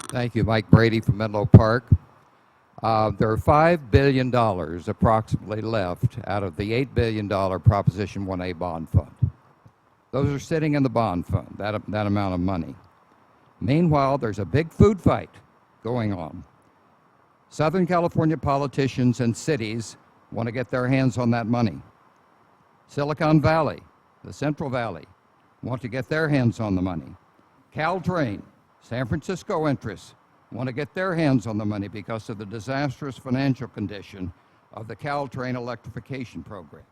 Thank you, Mike Brady from Menlo Park. There are $5 billion approximately left out of the $8 billion Proposition 1A bond fund. Those are sitting in the bond fund, that amount of money. Meanwhile, there's a big food fight going on. Southern California politicians and cities want to get their hands on that money. Silicon Valley, the Central Valley, want to get their hands on the money. Caltrain, San Francisco interests, want to get their hands on the money because of the disastrous financial condition of the Caltrain electrification program.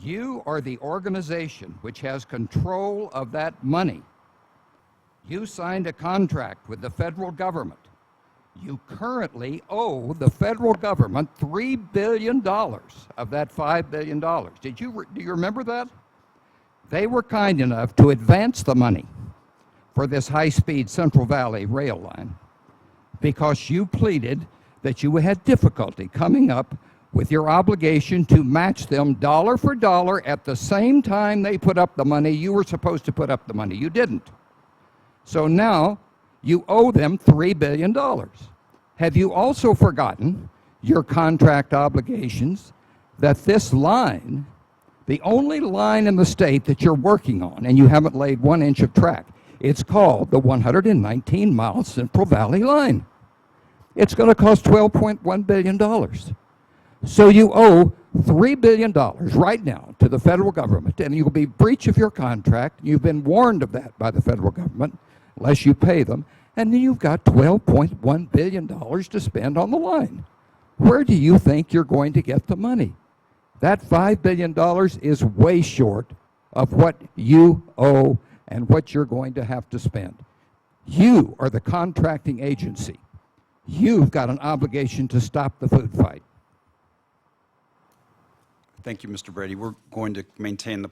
You are the organization which has control of that money. You signed a contract with the federal government. You currently owe the federal government $3 billion of that $5 billion. Do you remember that? They were kind enough to advance the money for this high-speed Central Valley rail line because you pleaded that you had difficulty coming up with your obligation to match them dollar for dollar at the same time they put up the money you were supposed to put up the money. You didn't. So now you owe them $3 billion. Have you also forgotten your contract obligations that this line, the only line in the state that you're working on, and you haven't laid 1 inch of track, it's called the 119-mile Central Valley line. It's going to cost $12.1 billion. So you owe $3 billion right now to the federal government, and you'll be breach of your contract. You've been warned of that by the federal government, unless you pay them, and then you've got $12.1 billion to spend on the line. Where do you think you're going to get the money? That $5 billion is way short of what you owe and what you're going to have to spend. You are the contracting agency. You've got an obligation to stop the food fight. Thank you, Mr. Brady. We're going to maintain the